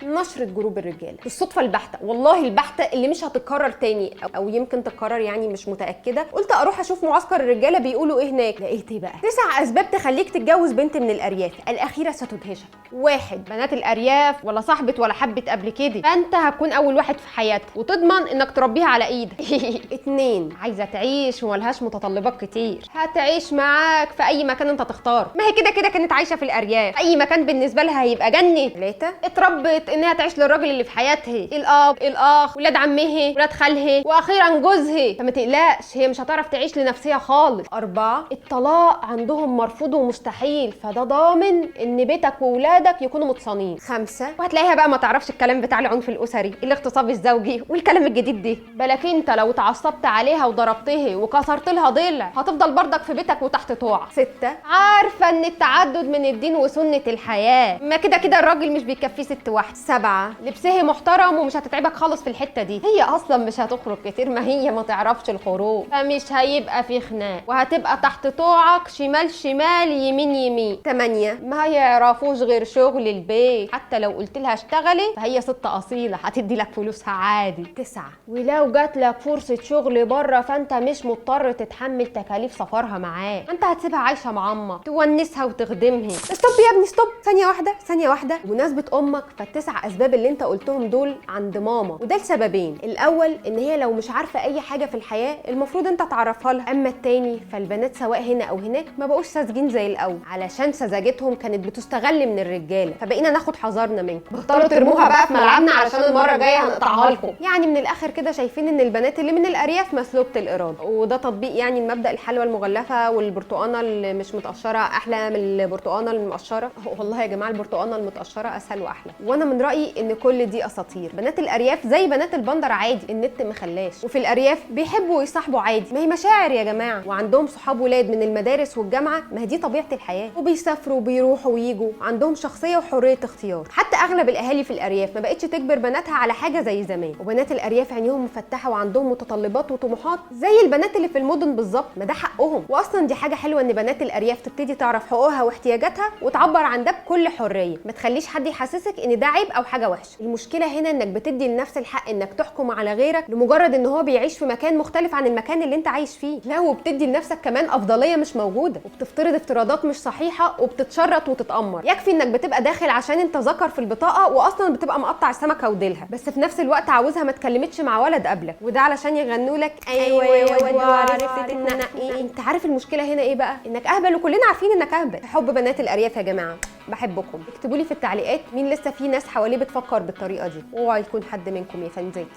نشرة جروب الرجاله بالصدفه البحته، والله البحته اللي مش هتتكرر تاني او يمكن تتكرر، يعني مش متاكده. قلت اروح اشوف معسكر الرجاله بيقولوا ايه هناك. لقيت ايه بقى؟ 9 اسباب تخليك تتجوز بنت من الارياف، الاخيره ستدهشك. 1 بنات الارياف ولا صاحبه ولا حبه قبل كده، فانت هتكون اول واحد في حياتها وتضمن انك تربيها على ايدك. 2 عايزه تعيش وملهاش متطلبات كتير، هتعيش معاك في اي مكان انت تختار، ما هي كده كده كانت عايشه في الارياف، اي مكان بالنسبه لها هيبقى جنه. 3 اتربت انها تعيش للراجل اللي في حياتها، الاب الاخ ولاد عمها ولاد خالها واخيرا جوزها، فما تقلقش هي مش هتعرف تعيش لنفسها خالص. 4 الطلاق عندهم مرفوض ومستحيل، فده ضامن ان بيتك وولادك يكونوا متصانين. 5 وهتلاقيها بقى ما تعرفش الكلام بتاع العنف الاسري، الاغتصاب الزوجي والكلام الجديد ده، بالك انت لو اتعصبت عليها وضربتها وكسرت لها ضلع هتفضل برضك في بيتك وتحت طوعك. 6 عارفه ان التعدد من الدين وسنه الحياه، ما كده كده الراجل مش بيكفيه ست واحده. 7 لبسها محترم ومش هتتعبك خالص في الحته دي، هي اصلا مش هتخرج كتير، ما هي ما تعرفش الخروج، فمش هيبقى في خناق وهتبقى تحت طوعك شمال شمال يمين يمين. 8 ما يعرفوش غير شغل البيت، حتى لو قلت لها اشتغلي فهي ست اصيله هتدي لك فلوسها عادي. 9 ولو جات لك فرصه شغل بره فانت مش مضطر تتحمل تكاليف سفرها معاه، انت هتسيبها عايشه مع امك تونسها وتخدمها. ستوب يا ابني ستوب، ثانيه واحده. بمناسبه امك، فال9 اسباب اللي انت قلتهم دول عند ماما، وده لسببين. الاول ان هي لو مش عارفه اي حاجه في الحياه المفروض انت تعرفها لها، اما التاني فالبنات سواء هنا او هناك ما بقوش ساذجين زي الاول، علشان سذاجتهم كانت بتستغل من الرجاله، فبقينا ناخد حذرنا منكم، بطلوا ترموها بقى في ملعبنا علشان المره الجايه هنقطعها لكم. يعني من الاخر كده شايفين ان البنات اللي من الارياف مسلوبه الاراده، وده تطبيق يعني المبدا الحلوى المغلفه والبرتقانه اللي مش متقشره احلى من البرتقانه المقشره. والله يا جماعه البرتقانه المتقشره اسهل واحلى. وانا من رايي ان كل دي اساطير، بنات الارياف زي بنات البندر عادي، النت مخلاش، وفي الارياف بيحبوا يصاحبوا عادي، ما هي مشاعر يا جماعه، وعندهم صحاب ولاد من المدارس والجامعه، ما هي دي طبيعه الحياه، وبيسافروا وبيروحوا ويجوا، عندهم شخصيه وحريه اختيار. حتى اغلب الاهالي في الارياف ما بقتش تجبر بناتها على حاجه زي زمان، وبنات الارياف عينيهم مفتحه وعندهم متطلبات وطموحات زي البنات اللي في المدن بالظبط، ما ده حقهم. واصلا دي حاجه حلوه ان بنات الارياف تبتدي تعرف حقوقها واحتياجاتها وتعبر عن ده بكل حريه، ما تخليش حد يحسسك ان ده عيب او حاجه وحشه. المشكله هنا انك بتدي لنفس الحق انك تحكم على غيرك لمجرد ان هو بيعيش في مكان مختلف عن المكان اللي انت عايش فيه، لا وبتدي لنفسك كمان افضليه مش موجوده، وبتفترض افتراضات مش صحيحه وبتتشرط وتتامر. يكفي انك بتبقى داخل عشان انت ذكر في البطاقه واصلا بتبقى مقطع السمكه وديلها، بس في نفس الوقت عاوزها ما اتكلمتش مع ولد قبلك، وده علشان يغنوا لك ايوه يا وعرفت تنقي. انت عارف المشكله هنا ايه بقى؟ انك اهبل وكلنا عارفين انك اهبل. حب بنات الارياف يا جماعه، بحبكم. اكتبوا لي في التعليقات مين لسه في ناس حواليه بتفكر بالطريقه دي، اوعى يكون حد منكم يا فنزاتي.